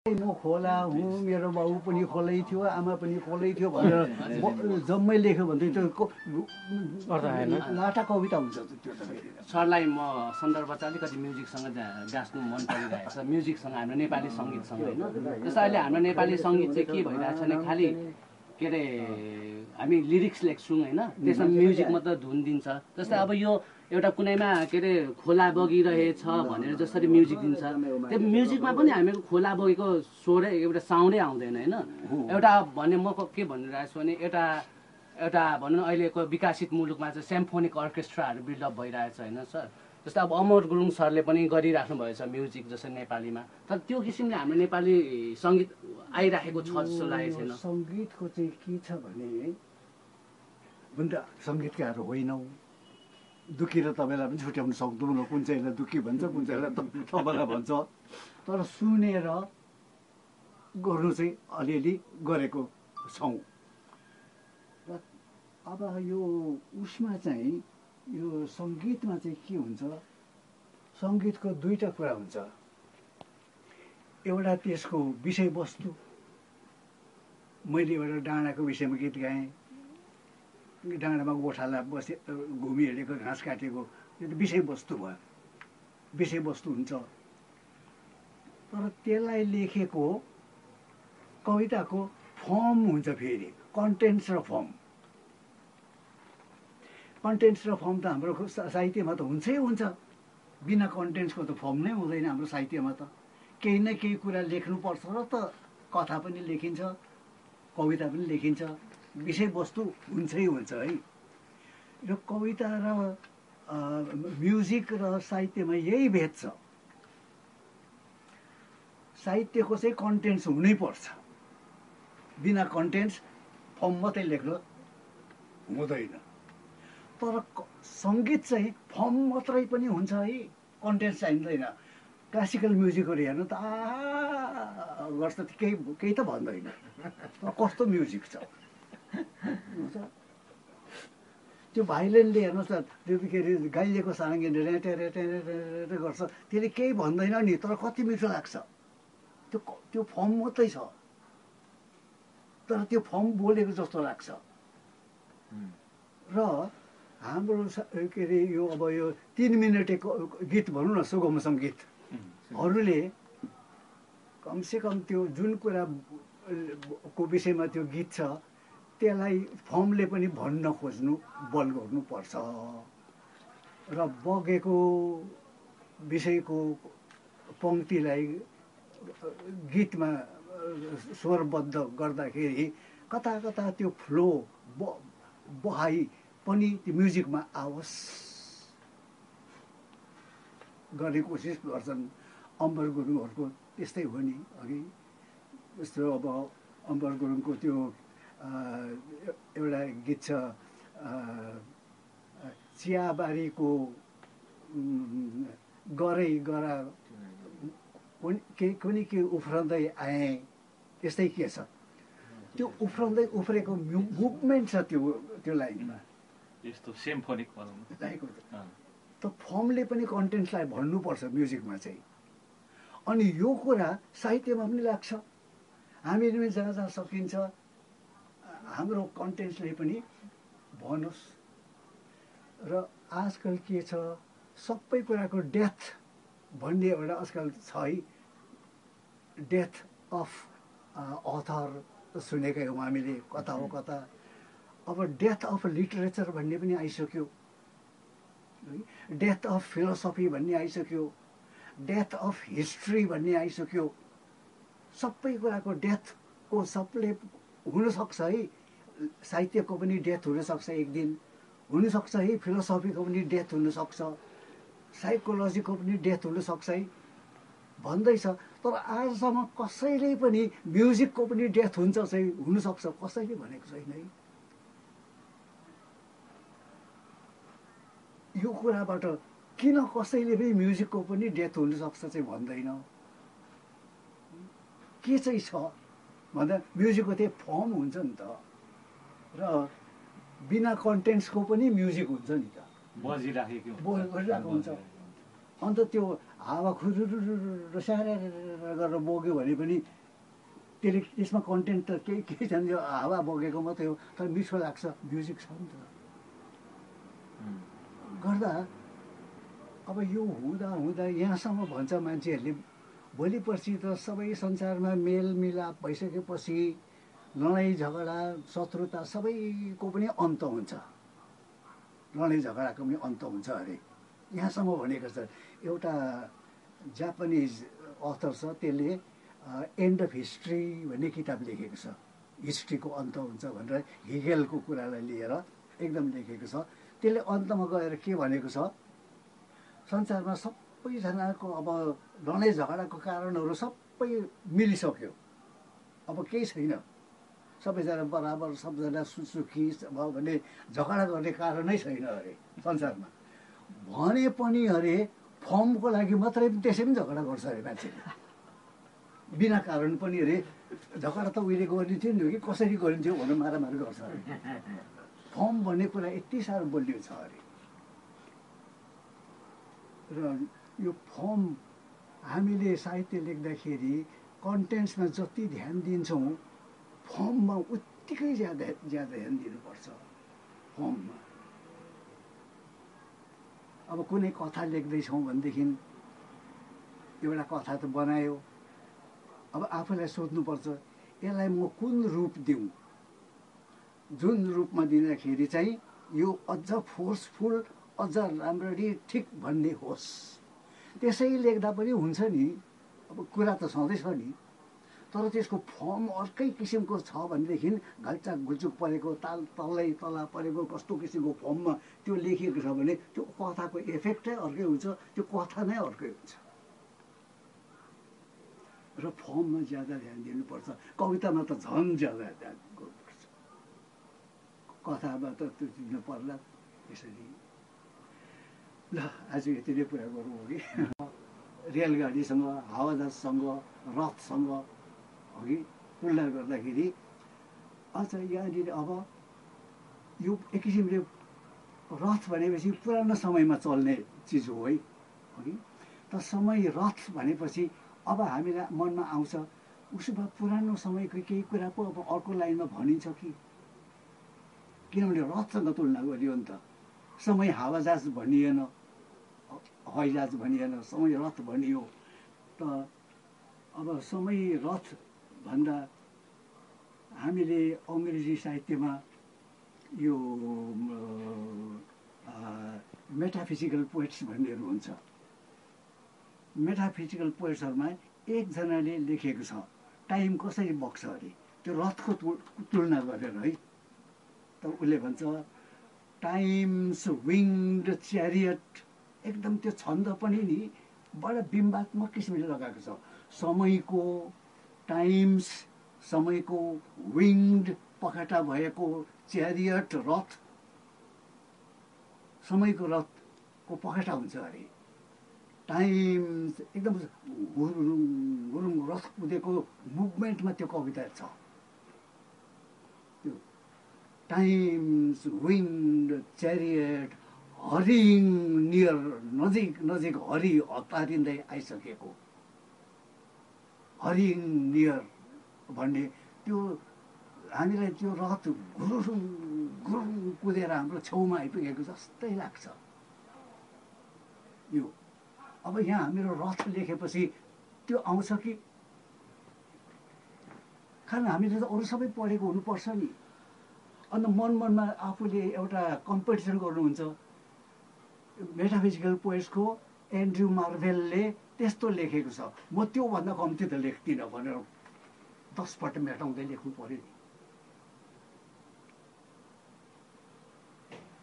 म खोला हुँ, मेरो बाउ पनि खोलै थियो, आमा पनि खोलै थियो भनेर जम्मै लेख्यो भने त्यो लाटा कविता हुन्छ त्यो त। सरलाई म सन्दर्भ चाहिँ अलिकति म्युजिकसँग गाँच्नु मन परिरहेको छ, म्युजिकसँग हाम्रो नेपाली सङ्गीतसँग होइन। जस्तो अहिले हाम्रो नेपाली सङ्गीत चाहिँ के भइरहेछ भने खालि के अरे हामी लिरिक्स लेख्छौँ होइन, त्यसमा म्युजिक मात्र धुन दिन्छ। जस्तै अब यो एउटा कुनैमा के अरे खोला बगिरहेछ भनेर जसरी म्युजिक दिन्छ, त्यो म्युजिकमा पनि हामीको खोला बगेको स्वरै एउटा साउन्डै आउँदैन होइन। एउटा भने म के भनिरहेको छु भने एउटा भनौँ न अहिलेको विकसित मुलुकमा चाहिँ सिम्फोनिक अर्केस्ट्राहरू बिल्डअप भइरहेछ होइन सर। जस्तो अब अमर गुरुङ सरले पनि गरिराख्नु भएछ म्युजिक जस्तो नेपालीमा, तर त्यो किसिमले हाम्रो नेपाली सङ्गीत आइराखेको छ जस्तो लागेको छैन। सङ्गीतको चाहिँ के छ भने हुन त सङ्गीतकार होइनौँ, दुःखी र तपाईँलाई पनि छुट्याउन सक्दैनौँ, कुन चाहिँलाई दुःखी भन्छ कुन चाहिँलाई तपाईँलाई भन्छ। तर सुनेर गर्नु चाहिँ अलिअलि गरेको छौँ। र अब यो उसमा चाहिँ यो सङ्गीतमा चाहिँ के हुन्छ, सङ्गीतको दुईवटा कुरा हुन्छ। एउटा त्यसको विषयवस्तु, मैले एउटा डाँडाको विषयमा गीत गाएँ, डाँडामा गोठाला बसे घुमिहिँडेको घाँस काटेको, त्यो विषयवस्तु भयो, विषयवस्तु हुन्छ। तर त्यसलाई लेखेको कविताको फर्म हुन्छ, फेरि कन्टेन्ट्स र फर्म। कन्टेन्ट्स र फर्म त हाम्रो साहित्यमा त हुन्छै हुन्छ, बिना कन्टेन्ट्सको त फर्म नै हुँदैन हाम्रो साहित्यमा त। केही न केही कुरा लेख्नुपर्छ र त कथा पनि लेखिन्छ, कविता पनि लेखिन्छ, विषयवस्तु हुन्छै हुन्छ है। र कविता र म्युजिक र साहित्यमा यही भेद छ। साहित्यको चाहिँ कन्टेन्ट्स हुनैपर्छ, बिना कन्टेन्ट्स फर्म मात्रै लेख्न हुँदैन। तर सङ्गीत चाहिँ फर्म मात्रै पनि हुन्छ है, कन्टेन्ट्स चाहिँदैन। क्लासिकल म्युजिकहरू हेर्नु त गर्छ त केही त भन्दैन, कस्तो म्युजिक छ। त्यो भाइलिनले हेर्नुहोस् न, त्यो के अरे गाइएको सारङ्गी रेटे रेटे रेटे गर्छ, त्यसले केही भन्दैन नि, तर कति मिठो लाग्छ। त्यो फर्म मात्रै छ, तर त्यो फर्म बोलेको जस्तो लाग्छ। र हाम्रो के अरे यो अब यो 3 मिनटेको गीत भनौँ न, सुगम सङ्गीतहरूले कमसेकम त्यो जुन कुराको विषयमा त्यो गीत छ त्यसलाई फर्मले पनि भन्न खोज्नु बल गर्नुपर्छ। र बगेको विषयको पङ्क्तिलाई गीतमा स्वरबद्ध गर्दाखेरि कता कता त्यो फ्लो बहाई पनि त्यो म्युजिकमा आओस् गर्ने कोसिस गर्छन्। अम्बर गुरुङहरूको त्यस्तै हो नि। अघि जस्तो अब अम्बर गुरुङको त्यो एउटा गीत छ, चियाबारीको गरै गरा कुनै के उफ्रँदै आएँ, त्यस्तै के छ, त्यो उफ्रँदै उफ्रेको मुभमेन्ट छ त्यो लाइनमा, यस्तो सिम्फोनिक त फर्मले पनि कन्टेन्ट्सलाई भन्नुपर्छ म्युजिकमा चाहिँ। अनि यो कुरा साहित्यमा पनि लाग्छ, हामीले पनि जहाँ जहाँ सकिन्छ हाम्रो कन्टेन्ट्सले पनि भनोस्। र आजकल के छ, सबै कुराको डेथ भन्ने एउटा आजकल छ है, डेथ अफ अथर सुनेकै हौँ हामीले कता हो कता। अब डेथ अफ लिटरेचर भन्ने पनि आइसक्यो, डेथ अफ फिलोसफी भन्ने आइसक्यो, डेथ अफ हिस्ट्री भन्ने आइसक्यो। सबै कुराको डेथको सबले हुनसक्छ है, साहित्यको पनि डेथ हुनसक्छ एक दिन, हुनसक्छ है फिलोसफीको पनि डेथ हुनसक्छ, साइकोलोजीको पनि डेथ हुनसक्छ है भन्दैछ। तर आजसम्म कसैले पनि म्युजिकको पनि डेथ हुन्छ चाहिँ हुनसक्छ कसैले भनेको छैन है। यो कुराबाट किन कसैले पनि म्युजिकको पनि डेथ हुनसक्छ चाहिँ भन्दैन, के चाहिँ छ भन्दा म्युजिकको त्यही फर्म हुन्छ नि त। र बिना कन्टेन्ट्सको पनि म्युजिक हुन्छ नि त, बजिराखेको हुन्छ। अन्त त्यो हावा खुरुरुरु स्याहार गरेर बोक्यो भने पनि त्यसले त्यसमा कन्टेन्ट त केही छैन, यो हावा बगेको मात्रै हो, तर मिठो लाग्छ, म्युजिक छ नि त गर्दा। अब यो हुँदा हुँदा यहाँसम्म भन्छ मान्छेहरूले, भोलि पर्सि त सबै संसारमा मेलमिलाप भइसकेपछि लडाइँ झगडा शत्रुता सबैको पनि अन्त हुन्छ, लडाइँ झगडाको पनि अन्त हुन्छ अरे, यहाँसम्म भनेको छ। एउटा जापानिज अथर छ, त्यसले एन्ड अफ हिस्ट्री भन्ने किताब लेखेको छ, हिस्ट्रीको अन्त हुन्छ भनेर हिगेलको कुरालाई लिएर एकदम लेखेको छ। त्यसले अन्तमा गएर के भनेको छ, संसारमा सबैजनाको अब लडाइँ झगडाको कारणहरू सबै मिलिसक्यो, अब केही छैन, सबैजना बराबर, सबजना सुखी भयो भने झगडा गर्ने कारणै छैन अरे संसारमा। भने पनि अरे फर्मको लागि मात्रै त्यसै पनि झगडा गर्छ अरे मान्छेले, बिना कारण पनि अरे झगडा त उहिले गरिन्थ्यो नि कि कसरी गरिन्थ्यो भनेर मारामारी गर्छ अरे। फर्म भन्ने कुरा यति साह्रो बलियो छ अरे। र यो फर्म हामीले साहित्य लेख्दाखेरि कन्टेन्ट्समा जति ध्यान दिन्छौँ, फर्ममा उत्तिकै ज्यादा ध्यान दिनुपर्छ फर्ममा। अब कुनै कथा लेख्दैछौँ भनेदेखि एउटा कथा त बनायो, अब आफूलाई सोध्नुपर्छ यसलाई म कुन रूप दिउँ, जुन रूपमा दिँदाखेरि चाहिँ यो अझ फोर्सफुल, अझ राम्ररी ठिक भन्ने होस्। त्यसै लेख्दा पनि हुन्छ नि, अब कुरा त सधैँ छ नि, तर त्यसको फर्म अर्कै किसिमको छ भनेदेखि घल्चाक घुल्चुक परेको, तल्लै तला परेको कस्तो किसिमको फर्ममा त्यो लेखिएको छ भने त्यो कथाको इफेक्टै अर्कै हुन्छ, त्यो कथा नै अर्कै हुन्छ। र फर्ममा ज्यादा ध्यान दिनुपर्छ, कवितामा त झन् ज्यादा ध्यान गर्नुपर्छ, कथामा त त्यो दिनु पर्ला यसरी। ल आज यति नै कुरा गरौँ अघि। रेलगाडीसँग, हावाजहाजसँग, रथसँग अघि तुलना गर्दाखेरि अझ यहाँनिर अब यो एक किसिमले रथ भनेपछि पुरानो समयमा चल्ने चिज हो है अघि, त समय रथ भनेपछि अब हामीलाई मनमा आउँछ उसो भए पुरानो समयको केही कुरा पो अब अर्को लाइनमा भनिन्छ कि, किनभने रथसँग तुलना गरियो नि त। समय हावाजहाज भनिएन, हवाईजहाज भनिएन, समय रथ भनियो। त अब समय रथ भन्दा हामीले अङ्ग्रेजी साहित्यमा यो मेटाफिजिकल पोइट्स भन्नेहरू हुन्छ। मेटाफिजिकल पोइट्सहरूमा एकजनाले लेखेको छ टाइम कसरी बग्छ अरे, त्यो रथको तुलना गरेर है। त उसले भन्छ टाइम्स विङ्ड च्यारियट, एकदम त्यो छन्द पनि नि बडा बिम्बात्मक किसिमले लगाएको छ। समयको टाइम्स, समयको विङ्ड पखेटा भएको च्यारियट रथ, समयको रथको पखेटा हुन्छ अरे। टाइम्स एकदम गुरुङ गुरुङ रथ कुदेको मुभमेन्टमा त्यो कविता छ। त्यो टाइम्स विन्ड च्यारियट हरिङ नियर, नजिक नजिक हरि हतारिँदै आइसकेको, हरिङ नियर भन्ने त्यो हामीलाई त्यो रथ गुरुङ गुरुङ कुदेर हाम्रो छेउमा आइपुगेको जस्तै लाग्छ यो। अब यहाँ हामीहरू रथ लेखेपछि त्यो आउँछ कि, कारण हामीले त अरू सबै पढेको हुनुपर्छ नि। अन्त मनमा आफूले एउटा कम्पिटिसन गर्नुहुन्छ। मेटाफिजिकल पोइट्सको एन्ड्रु मार्भेलले त्यस्तो लेखेको छ, म त्योभन्दा कम्ती त लेख्दिनँ भनेर 10 पल्ट मेटाउँदै लेख्नु पऱ्यो नि।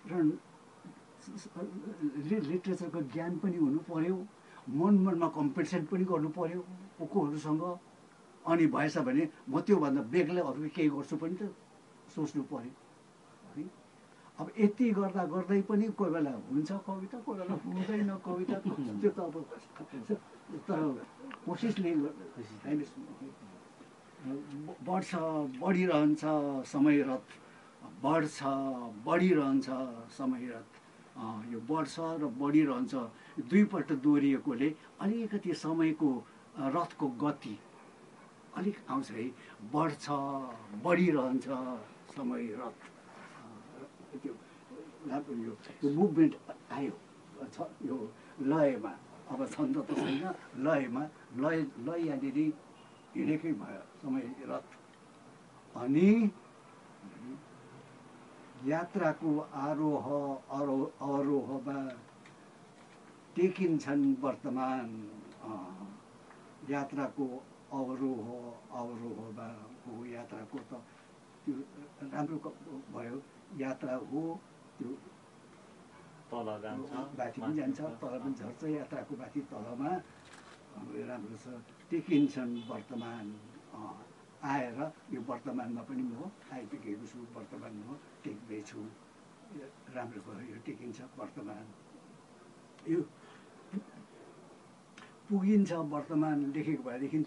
र लिटरेचरको ज्ञान पनि हुनु पर्यो, मनमा कम्पिटिसन पनि गर्नु पर्यो कोकोहरूसँग। अनि भएछ भने म त्योभन्दा बेग्लै अरू केही गर्छु पनि त सोच्नु पर्यो है। अब यति गर्दा गर्दै पनि कोही बेला हुन्छ कविता, कोही बेला हुँदैन कविता, त्यो त अब तर कोसिसले बढ्छ बढिरहन्छ समय रथ, बढ्छ बढिरहन्छ समय रथ। यो बढ्छ र बढिरहन्छ। दुईपल्ट दोहोरिएकोले अलिकति समयको रथको गति अलिक आउँछ है, बढ्छ बढिरहन्छ समय रथ। त्यो यो मुभमेन्ट आयो यो लयमा। अब छन्द त छैन, लयमा लय यहाँनिर हिँडेकै भयो समय रथ। अनि यात्राको आरोह अवरोहमा टेकिन्छन् वर्तमान। यात्राको अवरोहमा हो, यात्राको त त्यो राम्रो भयो, यात्रा हो, त्यो तल जान्छ, बाथी पनि जान्छ, तल पनि झर्छ, यात्राको बाथी तलमा राम्रो छ। टेकिन्छन् वर्तमान, आएर यो वर्तमानमा पनि म आइपुगेको छु, वर्तमानमा टेक्दैछु, राम्रो भयो यो टेकिन्छ वर्तमान। यो पुगिन्छ वर्तमान लेखेको भएदेखि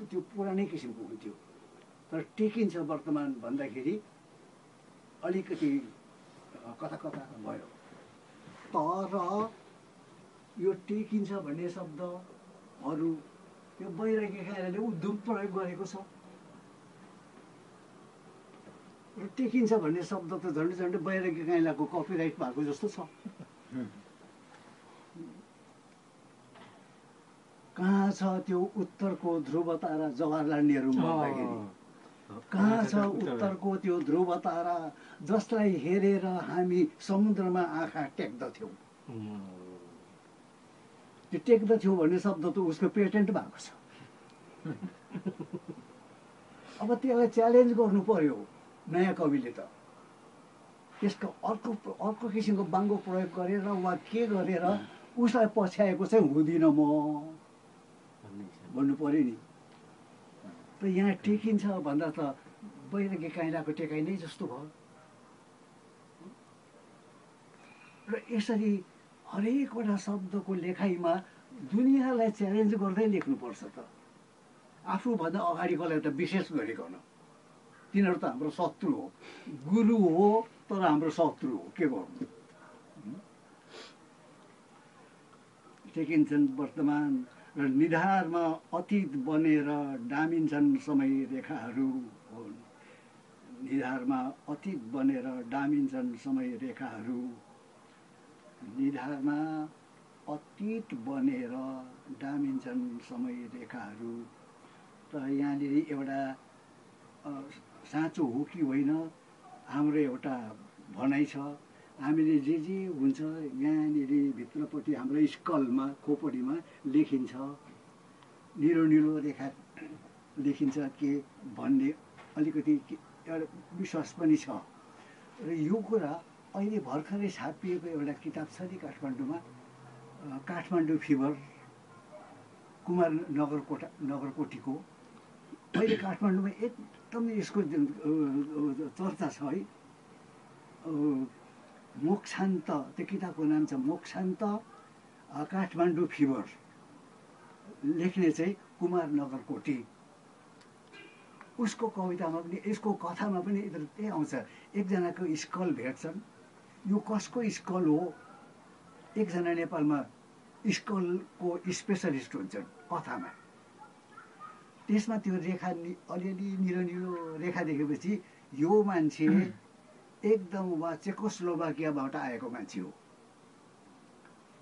त्यो पुरानै किसिमको हुन्थ्यो, तर टेकिन्छ वर्तमान भन्दाखेरि अलिकति कता कता भयो। तर यो टेकिन्छ भन्ने शब्दहरू यो बैरागी कायराले उद्धुम प्रयोग गरेको छ। र टेकिन्छ भन्ने शब्द त झन्डै झन्डै बैरागी कायराको कपिराइट भएको जस्तो छ। कहाँ छ त्यो उत्तरको ध्रुव तारा, जवाहरलाल नेहरू भन्दाखेरि कहाँ छ उत्तरको त्यो ध्रुव तारा, जसलाई हेरेर हामी समुद्रमा आँखा टेक्दथ्यौँ। त्यो टेक्दथ्यौँ भन्ने शब्द त उसको पेटेन्ट भएको छ। अब त्यसलाई च्यालेन्ज गर्नु पर्यो नयाँ कविले त। त्यसको अर्को किसिमको बाङ्गो प्रयोग गरेर वा के गरेर उसलाई पछ्याएको चाहिँ हुँदिनँ म भन्नु पर्यो नि। त यहाँ टेकिन्छ भन्दा त बैरागी काइलाको टेकाइ नै जस्तो भयो। र यसरी हरेकवटा शब्दको लेखाइमा दुनियाँलाई च्यालेन्ज गर्दै लेख्नुपर्छ त। आफूभन्दा अगाडिकोलाई त विशेष गरिकन, तिनीहरू त हाम्रो शत्रु हो, गुरु हो तर हाम्रो शत्रु हो, के गर्नु। टेकिन्छन् वर्तमान र निधारमा अतीत बनेर डामिन्छन् समय रेखाहरू। निधारमा अतीत बनेर डामिन्छन् समय रेखाहरू। निधारमा अतीत बनेर डामिन्छन् समय रेखाहरू। त यहाँनिर एउटा साँचो हो कि होइन हाम्रो एउटा भनाइ छ। हामीले जे हुन्छ यहाँनिर भित्रपट्टि हाम्रो स्कलमा, खोपडीमा लेखिन्छ, निलो निलो रेखा लेखिन्छ के भन्ने अलिकति एउटा विश्वास पनि छ। र यो कुरा अहिले भर्खरै छापिएको एउटा किताब छ नि काठमाडौँमा, काठमाडौँ फिभर, कुमार नगरकोटीको। अहिले काठमाडौँमा एकदमै यसको चर्चा छ है। मोक्षान्त, त्यो किताबको नाम छ मोक्षान्त काठमाडौँ फिभर, लेख्ने चाहिँ कुमार नगरकोटी। उसको कवितामा पनि यसको कथामा पनि त्यही आउँछ। एकजनाको स्कल भेट्छन्, यो कसको स्कल हो? एकजना नेपालमा स्कलको स्पेसलिस्ट हुन्छन् कथामा। त्यसमा त्यो रेखा अलिअलि निलो निलो रेखा देखेपछि यो मान्छे एकदम वा चेकोस्लोभाकियाबाट आएको मान्छे हो,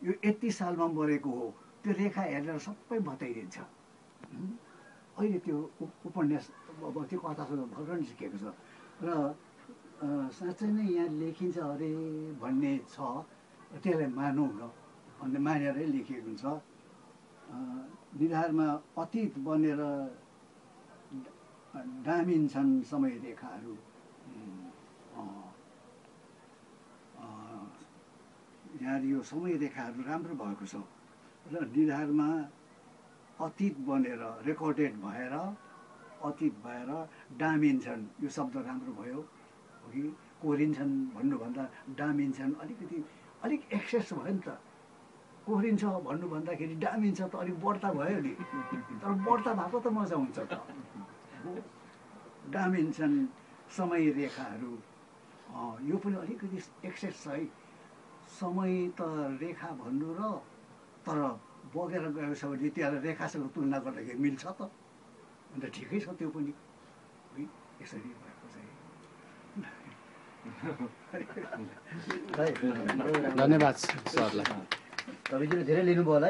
यो यति सालमा मरेको हो, त्यो रेखा हेरेर सबै बताइदिन्छ। अहिले त्यो उपन्यास त्यो कथासँग भर्खर सिकेको छ र साँच्चै नै यहाँ लेखिन्छ अरे भन्ने छ। त्यसलाई मानौँ न भन्ने मानेरै लेखिएको हुन्छ। निधारमा अतीत बनेर डामिन्छन् समय रेखाहरू। यहाँ यो समय रेखाहरू राम्रो भएको छ र निधारमा अतीत बनेर रेकर्डेड भएर अतीत भएर डामिन्छन्, यो शब्द राम्रो भयो कि कोरिन्छन् भन्नुभन्दा डामिन्छन् अलिक एक्सेस भयो नि त। कोरिन्छ भन्नुभन्दाखेरि डामिन्छ त अलिक बढ्ता भयो नि, तर बढ्ता भएको त मजा हुन्छ त। डामिन्छन् समय रेखाहरू, यो पनि अलिकति एक्सेस छ है। समय त रेखा भन्नु र तर बगेर गएको छ भने त्यसलाई रेखासँग तुलना गर्दाखेरि मिल्छ त अन्त ठिकै छ त्यो पनि है यसरी भएको चाहिँ धन्यवाद सरलाई तपाईँले धेरै लिनुभयो होला है।